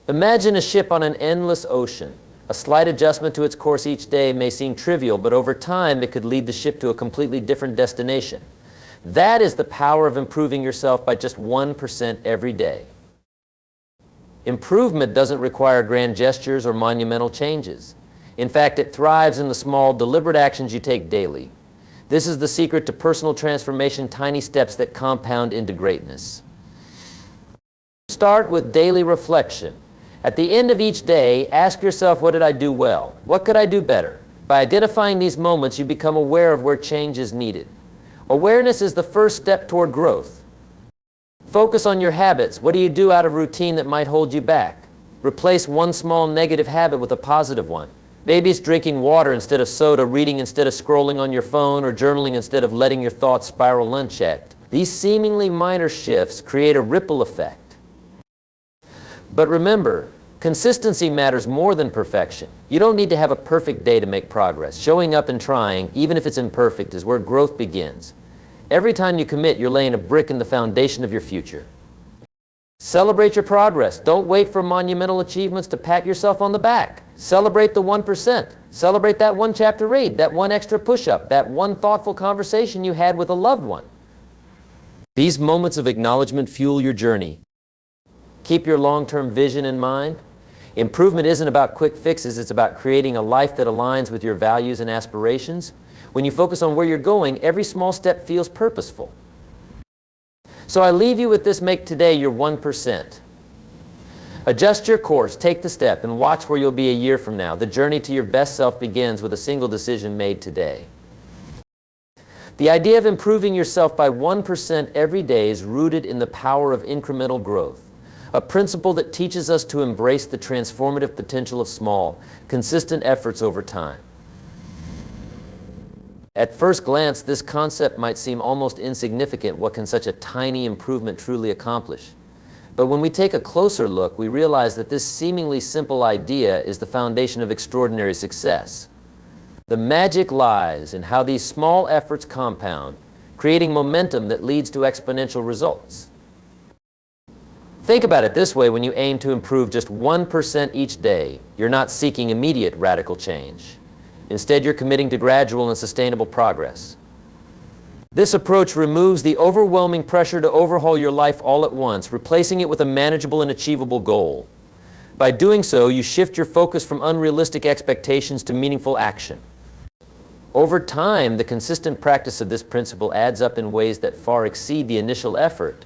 Imagine a ship on an endless ocean. A slight adjustment to its course each day may seem trivial, but over time it could lead the ship to a completely different destination. That is the power of improving yourself by just 1% every day. Improvement doesn't require grand gestures or monumental changes. In fact, it thrives in the small, deliberate actions you take daily. This is the secret to personal transformation, tiny steps that compound into greatness. Start with daily reflection. At the end of each day, ask yourself, what did I do well? What could I do better? By identifying these moments, you become aware of where change is needed. Awareness is the first step toward growth. Focus on your habits. What do you do out of routine that might hold you back? Replace one small negative habit with a positive one. Maybe it's drinking water instead of soda, reading instead of scrolling on your phone, or journaling instead of letting your thoughts spiral unchecked. These seemingly minor shifts create a ripple effect. But remember, consistency matters more than perfection. You don't need to have a perfect day to make progress. Showing up and trying, even if it's imperfect, is where growth begins. Every time you commit, you're laying a brick in the foundation of your future. Celebrate your progress. Don't wait for monumental achievements to pat yourself on the back. Celebrate the 1%. Celebrate that one chapter read, that one extra push-up, that one thoughtful conversation you had with a loved one. These moments of acknowledgement fuel your journey. Keep your long-term vision in mind. Improvement isn't about quick fixes, it's about creating a life that aligns with your values and aspirations. When you focus on where you're going, every small step feels purposeful. So I leave you with this: make today your 1%. Adjust your course, take the step, and watch where you'll be a year from now. The journey to your best self begins with a single decision made today. The idea of improving yourself by 1% every day is rooted in the power of incremental growth, a principle that teaches us to embrace the transformative potential of small, consistent efforts over time. At first glance, this concept might seem almost insignificant. What can such a tiny improvement truly accomplish? But when we take a closer look, we realize that this seemingly simple idea is the foundation of extraordinary success. The magic lies in how these small efforts compound, creating momentum that leads to exponential results. Think about it this way: when you aim to improve just 1% each day, you're not seeking immediate radical change. Instead, you're committing to gradual and sustainable progress. This approach removes the overwhelming pressure to overhaul your life all at once, replacing it with a manageable and achievable goal. By doing so, you shift your focus from unrealistic expectations to meaningful action. Over time, the consistent practice of this principle adds up in ways that far exceed the initial effort.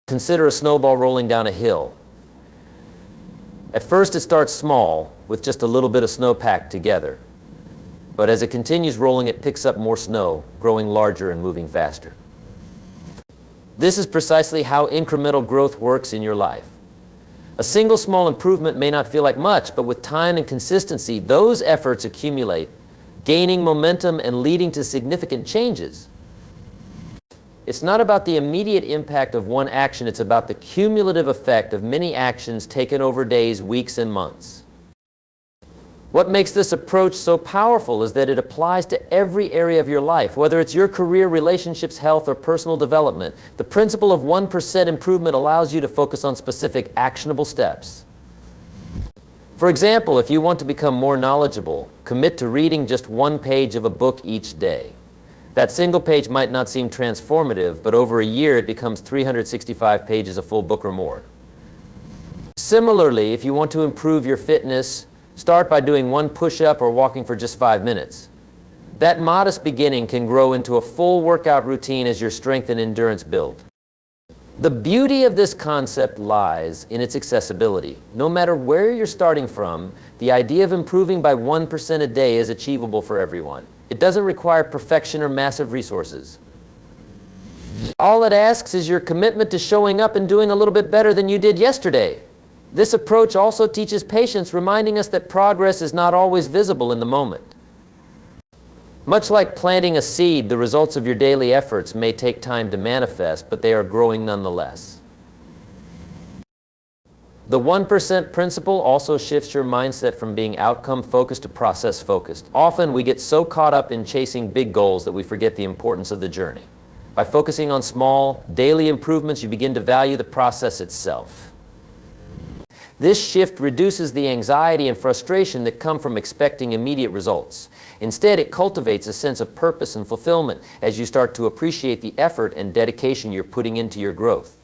Consider a snowball rolling down a hill. At first it starts small, with just a little bit of snow packed together. But as it continues rolling, it picks up more snow, growing larger and moving faster. This is precisely how incremental growth works in your life. A single small improvement may not feel like much, but with time and consistency, those efforts accumulate, gaining momentum and leading to significant changes. It's not about the immediate impact of one action, it's about the cumulative effect of many actions taken over days, weeks, and months. What makes this approach so powerful is that it applies to every area of your life, whether it's your career, relationships, health, or personal development. The principle of 1% improvement allows you to focus on specific, actionable steps. For example, if you want to become more knowledgeable, commit to reading just one page of a book each day. That single page might not seem transformative, but over a year it becomes 365 pages, a full book or more. Similarly, if you want to improve your fitness, start by doing one push-up or walking for just 5 minutes. That modest beginning can grow into a full workout routine as your strength and endurance build. The beauty of this concept lies in its accessibility. No matter where you're starting from, the idea of improving by 1% a day is achievable for everyone. It doesn't require perfection or massive resources. All it asks is your commitment to showing up and doing a little bit better than you did yesterday. This approach also teaches patience, reminding us that progress is not always visible in the moment. Much like planting a seed, the results of your daily efforts may take time to manifest, but they are growing nonetheless. The 1% principle also shifts your mindset from being outcome-focused to process-focused. Often we get so caught up in chasing big goals that we forget the importance of the journey. By focusing on small, daily improvements, you begin to value the process itself. This shift reduces the anxiety and frustration that come from expecting immediate results. Instead, it cultivates a sense of purpose and fulfillment as you start to appreciate the effort and dedication you're putting into your growth.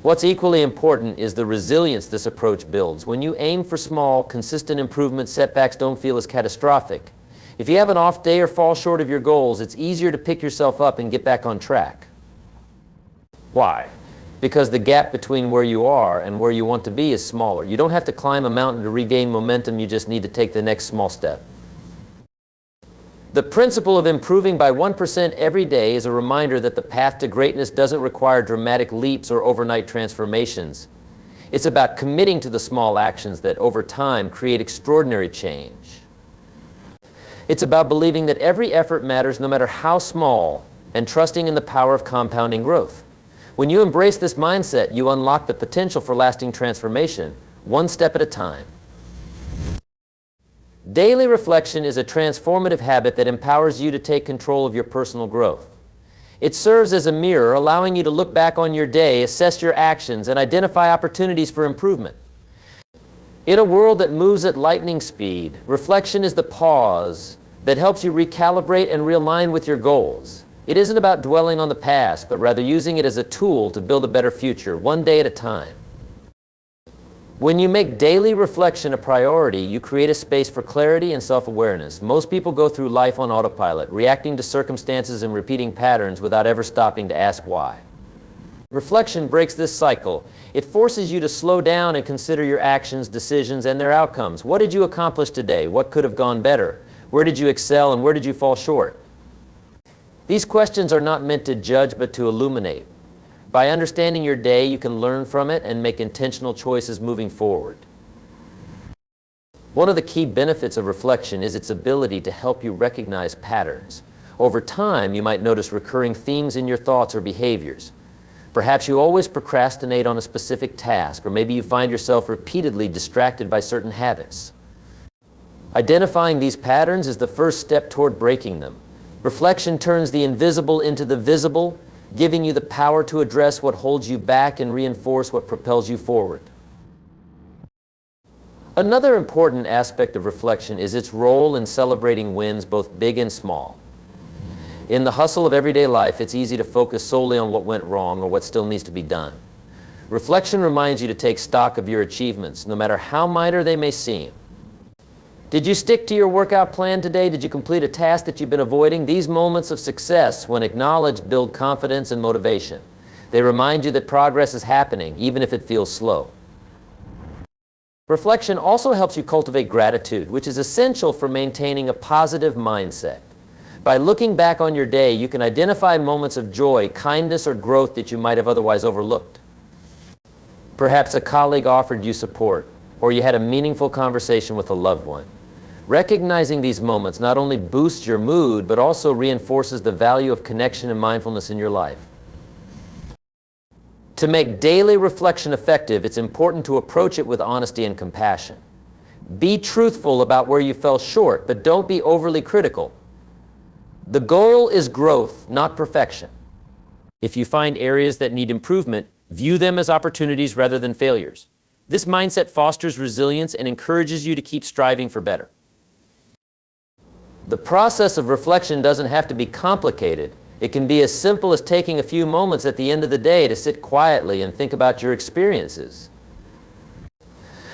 What's equally important is the resilience this approach builds. When you aim for small, consistent improvements, setbacks don't feel as catastrophic. If you have an off day or fall short of your goals, it's easier to pick yourself up and get back on track. Why? Because the gap between where you are and where you want to be is smaller. You don't have to climb a mountain to regain momentum, you just need to take the next small step. The principle of improving by 1% every day is a reminder that the path to greatness doesn't require dramatic leaps or overnight transformations. It's about committing to the small actions that, over time, create extraordinary change. It's about believing that every effort matters no matter how small, and trusting in the power of compounding growth. When you embrace this mindset, you unlock the potential for lasting transformation, one step at a time. Daily reflection is a transformative habit that empowers you to take control of your personal growth. It serves as a mirror, allowing you to look back on your day, assess your actions, and identify opportunities for improvement. In a world that moves at lightning speed, reflection is the pause that helps you recalibrate and realign with your goals. It isn't about dwelling on the past, but rather using it as a tool to build a better future, one day at a time. When you make daily reflection a priority, you create a space for clarity and self-awareness. Most people go through life on autopilot, reacting to circumstances and repeating patterns without ever stopping to ask why. Reflection breaks this cycle. It forces you to slow down and consider your actions, decisions, and their outcomes. What did you accomplish today? What could have gone better? Where did you excel and where did you fall short? These questions are not meant to judge but to illuminate. By understanding your day, you can learn from it and make intentional choices moving forward. One of the key benefits of reflection is its ability to help you recognize patterns. Over time, you might notice recurring themes in your thoughts or behaviors. Perhaps you always procrastinate on a specific task, or maybe you find yourself repeatedly distracted by certain habits. Identifying these patterns is the first step toward breaking them. Reflection turns the invisible into the visible, giving you the power to address what holds you back and reinforce what propels you forward. Another important aspect of reflection is its role in celebrating wins, both big and small. In the hustle of everyday life, it's easy to focus solely on what went wrong or what still needs to be done. Reflection reminds you to take stock of your achievements, no matter how minor they may seem. Did you stick to your workout plan today? Did you complete a task that you've been avoiding? These moments of success, when acknowledged, build confidence and motivation. They remind you that progress is happening, even if it feels slow. Reflection also helps you cultivate gratitude, which is essential for maintaining a positive mindset. By looking back on your day, you can identify moments of joy, kindness, or growth that you might have otherwise overlooked. Perhaps a colleague offered you support, or you had a meaningful conversation with a loved one. Recognizing these moments not only boosts your mood, but also reinforces the value of connection and mindfulness in your life. To make daily reflection effective, it's important to approach it with honesty and compassion. Be truthful about where you fell short, but don't be overly critical. The goal is growth, not perfection. If you find areas that need improvement, view them as opportunities rather than failures. This mindset fosters resilience and encourages you to keep striving for better. The process of reflection doesn't have to be complicated. It can be as simple as taking a few moments at the end of the day to sit quietly and think about your experiences.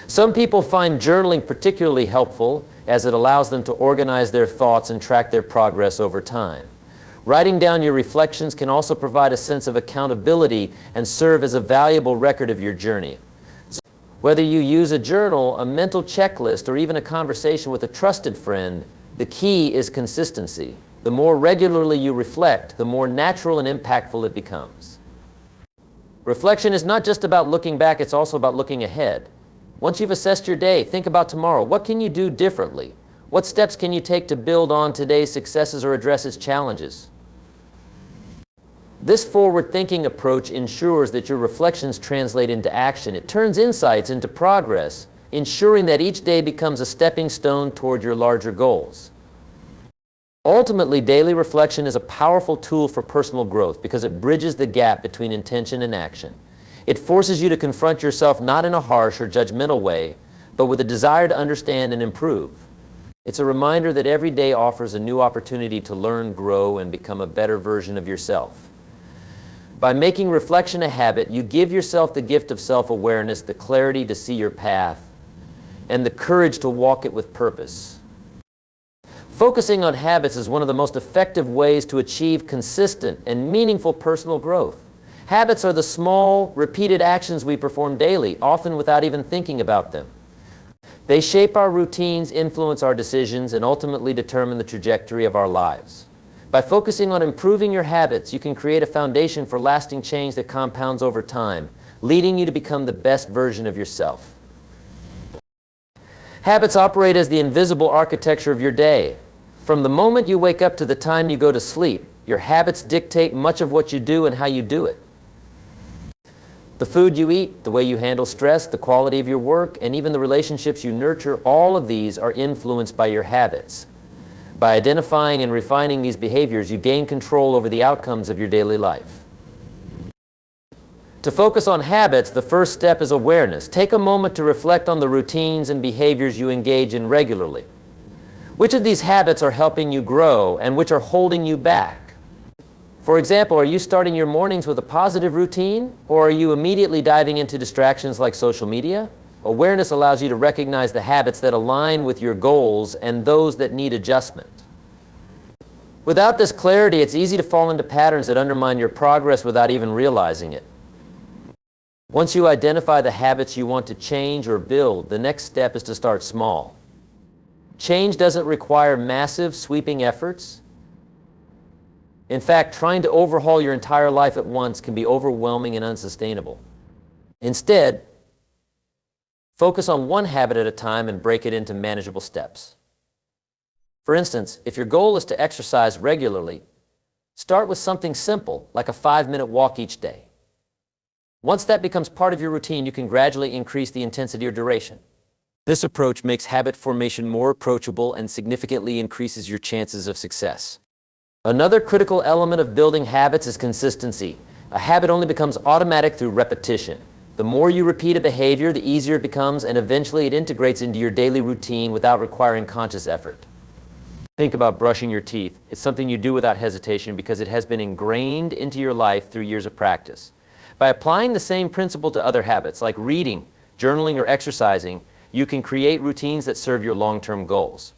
Some people find journaling particularly helpful, as it allows them to organize their thoughts and track their progress over time. Writing down your reflections can also provide a sense of accountability and serve as a valuable record of your journey. Whether you use a journal, a mental checklist, or even a conversation with a trusted friend, the key is consistency. The more regularly you reflect, the more natural and impactful it becomes. Reflection is not just about looking back, it's also about looking ahead. Once you've assessed your day, think about tomorrow. What can you do differently? What steps can you take to build on today's successes or address its challenges? This forward-thinking approach ensures that your reflections translate into action. It turns insights into progress, ensuring that each day becomes a stepping stone toward your larger goals. Ultimately, daily reflection is a powerful tool for personal growth because it bridges the gap between intention and action. It forces you to confront yourself not in a harsh or judgmental way, but with a desire to understand and improve. It's a reminder that every day offers a new opportunity to learn, grow, and become a better version of yourself. By making reflection a habit, you give yourself the gift of self-awareness, the clarity to see your path, and the courage to walk it with purpose. Focusing on habits is one of the most effective ways to achieve consistent and meaningful personal growth. Habits are the small, repeated actions we perform daily, often without even thinking about them. They shape our routines, influence our decisions, and ultimately determine the trajectory of our lives. By focusing on improving your habits, you can create a foundation for lasting change that compounds over time, leading you to become the best version of yourself. Habits operate as the invisible architecture of your day. From the moment you wake up to the time you go to sleep, your habits dictate much of what you do and how you do it. The food you eat, the way you handle stress, the quality of your work, and even the relationships you nurture, all of these are influenced by your habits. By identifying and refining these behaviors, you gain control over the outcomes of your daily life. To focus on habits, the first step is awareness. Take a moment to reflect on the routines and behaviors you engage in regularly. Which of these habits are helping you grow and which are holding you back? For example, are you starting your mornings with a positive routine, or are you immediately diving into distractions like social media? Awareness allows you to recognize the habits that align with your goals and those that need adjustment. Without this clarity, it's easy to fall into patterns that undermine your progress without even realizing it. Once you identify the habits you want to change or build, the next step is to start small. Change doesn't require massive, sweeping efforts. In fact, trying to overhaul your entire life at once can be overwhelming and unsustainable. Instead, focus on one habit at a time and break it into manageable steps. For instance, if your goal is to exercise regularly, start with something simple, like a 5-minute walk each day. Once that becomes part of your routine, you can gradually increase the intensity or duration. This approach makes habit formation more approachable and significantly increases your chances of success. Another critical element of building habits is consistency. A habit only becomes automatic through repetition. The more you repeat a behavior, the easier it becomes, and eventually it integrates into your daily routine without requiring conscious effort. Think about brushing your teeth. It's something you do without hesitation because it has been ingrained into your life through years of practice. By applying the same principle to other habits like reading, journaling, or exercising, you can create routines that serve your long-term goals.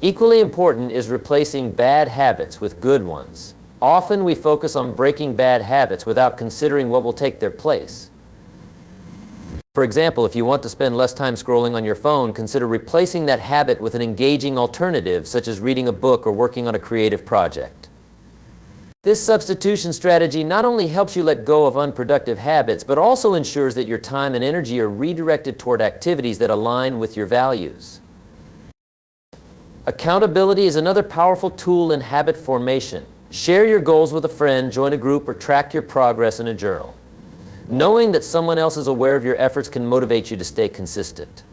Equally important is replacing bad habits with good ones. Often we focus on breaking bad habits without considering what will take their place. For example, if you want to spend less time scrolling on your phone, consider replacing that habit with an engaging alternative, such as reading a book or working on a creative project. This substitution strategy not only helps you let go of unproductive habits, but also ensures that your time and energy are redirected toward activities that align with your values. Accountability is another powerful tool in habit formation. Share your goals with a friend, join a group, or track your progress in a journal. Knowing that someone else is aware of your efforts can motivate you to stay consistent.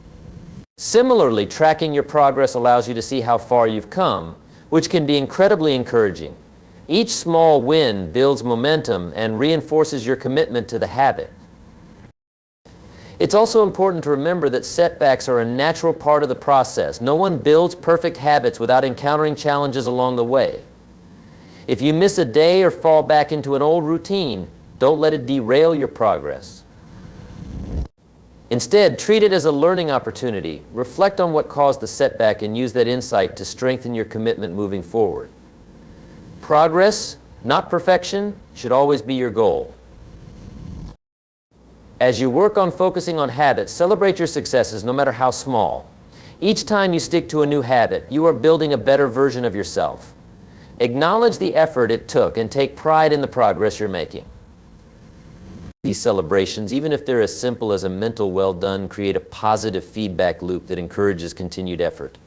Similarly, tracking your progress allows you to see how far you've come, which can be incredibly encouraging. Each small win builds momentum and reinforces your commitment to the habit. It's also important to remember that setbacks are a natural part of the process. No one builds perfect habits without encountering challenges along the way. If you miss a day or fall back into an old routine, don't let it derail your progress. Instead, treat it as a learning opportunity. Reflect on what caused the setback and use that insight to strengthen your commitment moving forward. Progress, not perfection, should always be your goal. As you work on focusing on habits, celebrate your successes, no matter how small. Each time you stick to a new habit, you are building a better version of yourself. Acknowledge the effort it took and take pride in the progress you're making. These celebrations, even if they're as simple as a mental well done, create a positive feedback loop that encourages continued effort.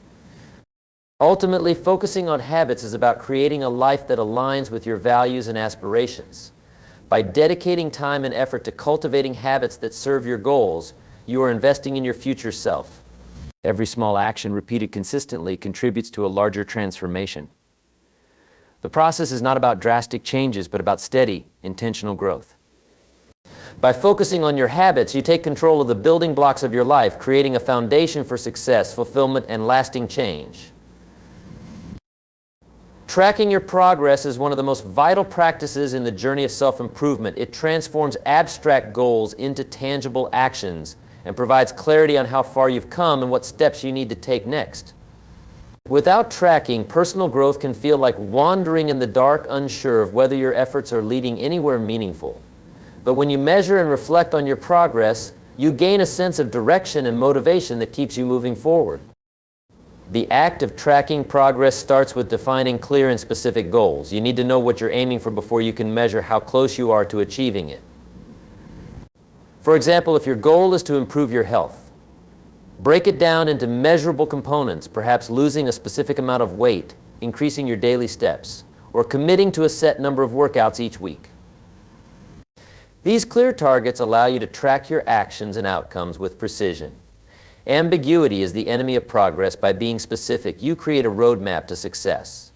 Ultimately, focusing on habits is about creating a life that aligns with your values and aspirations. By dedicating time and effort to cultivating habits that serve your goals, you are investing in your future self. Every small action repeated consistently contributes to a larger transformation. The process is not about drastic changes, but about steady, intentional growth. By focusing on your habits, you take control of the building blocks of your life, creating a foundation for success, fulfillment, and lasting change. Tracking your progress is one of the most vital practices in the journey of self-improvement. It transforms abstract goals into tangible actions and provides clarity on how far you've come and what steps you need to take next. Without tracking, personal growth can feel like wandering in the dark, unsure of whether your efforts are leading anywhere meaningful. But when you measure and reflect on your progress, you gain a sense of direction and motivation that keeps you moving forward. The act of tracking progress starts with defining clear and specific goals. You need to know what you're aiming for before you can measure how close you are to achieving it. For example, if your goal is to improve your health, break it down into measurable components, perhaps losing a specific amount of weight, increasing your daily steps, or committing to a set number of workouts each week. These clear targets allow you to track your actions and outcomes with precision. Ambiguity is the enemy of progress. By being specific, you create a roadmap to success.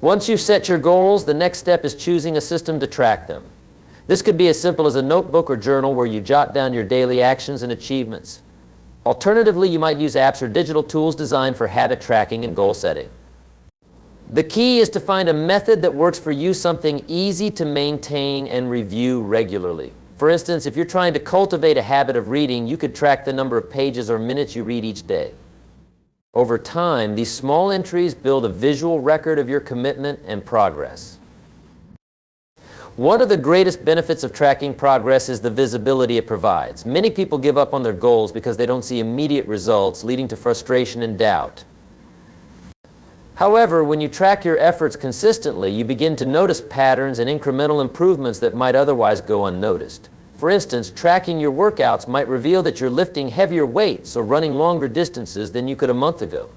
Once you've set your goals, the next step is choosing a system to track them. This could be as simple as a notebook or journal where you jot down your daily actions and achievements. Alternatively, you might use apps or digital tools designed for habit tracking and goal setting. The key is to find a method that works for you, something easy to maintain and review regularly. For instance, if you're trying to cultivate a habit of reading, you could track the number of pages or minutes you read each day. Over time, these small entries build a visual record of your commitment and progress. One of the greatest benefits of tracking progress is the visibility it provides. Many people give up on their goals because they don't see immediate results, leading to frustration and doubt. However, when you track your efforts consistently, you begin to notice patterns and incremental improvements that might otherwise go unnoticed. For instance, tracking your workouts might reveal that you're lifting heavier weights or running longer distances than you could a month ago.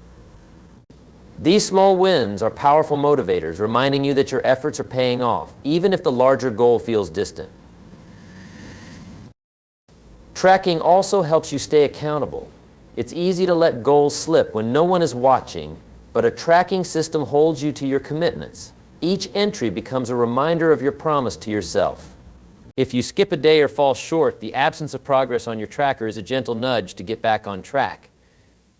These small wins are powerful motivators, reminding you that your efforts are paying off, even if the larger goal feels distant. Tracking also helps you stay accountable. It's easy to let goals slip when no one is watching, but a tracking system holds you to your commitments. Each entry becomes a reminder of your promise to yourself. If you skip a day or fall short, the absence of progress on your tracker is a gentle nudge to get back on track.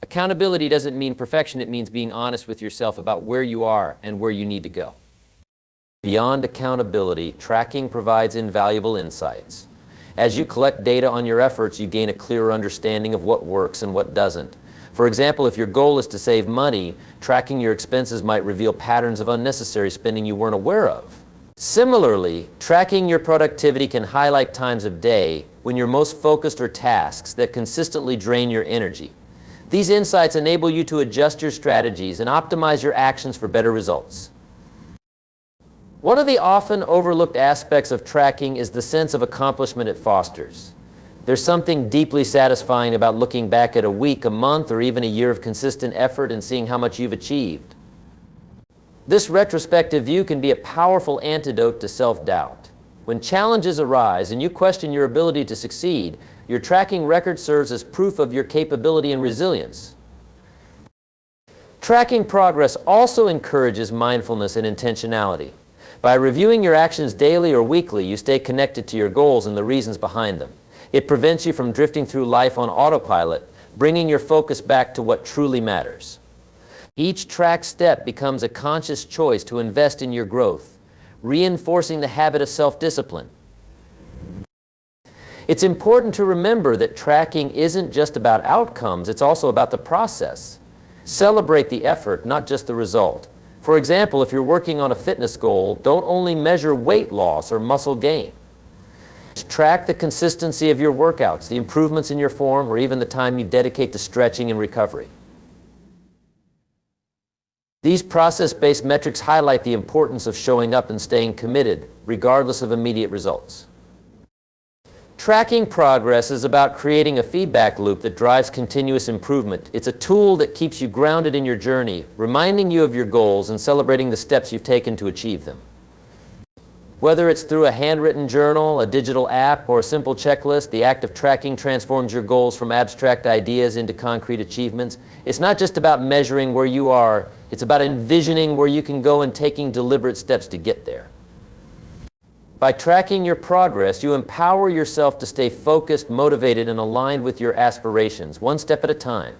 Accountability doesn't mean perfection, it means being honest with yourself about where you are and where you need to go. Beyond accountability, tracking provides invaluable insights. As you collect data on your efforts, you gain a clearer understanding of what works and what doesn't. For example, if your goal is to save money, tracking your expenses might reveal patterns of unnecessary spending you weren't aware of. Similarly, tracking your productivity can highlight times of day when you're most focused or tasks that consistently drain your energy. These insights enable you to adjust your strategies and optimize your actions for better results. One of the often overlooked aspects of tracking is the sense of accomplishment it fosters. There's something deeply satisfying about looking back at a week, a month, or even a year of consistent effort and seeing how much you've achieved. This retrospective view can be a powerful antidote to self-doubt. When challenges arise and you question your ability to succeed, your tracking record serves as proof of your capability and resilience. Tracking progress also encourages mindfulness and intentionality. By reviewing your actions daily or weekly, you stay connected to your goals and the reasons behind them. It prevents you from drifting through life on autopilot, bringing your focus back to what truly matters. Each track step becomes a conscious choice to invest in your growth, reinforcing the habit of self-discipline. It's important to remember that tracking isn't just about outcomes, it's also about the process. Celebrate the effort, not just the result. For example, if you're working on a fitness goal, don't only measure weight loss or muscle gain. Track the consistency of your workouts, the improvements in your form, or even the time you dedicate to stretching and recovery. These process-based metrics highlight the importance of showing up and staying committed, regardless of immediate results. Tracking progress is about creating a feedback loop that drives continuous improvement. It's a tool that keeps you grounded in your journey, reminding you of your goals and celebrating the steps you've taken to achieve them. Whether it's through a handwritten journal, a digital app, or a simple checklist, the act of tracking transforms your goals from abstract ideas into concrete achievements. It's not just about measuring where you are, it's about envisioning where you can go and taking deliberate steps to get there. By tracking your progress, you empower yourself to stay focused, motivated, and aligned with your aspirations, one step at a time.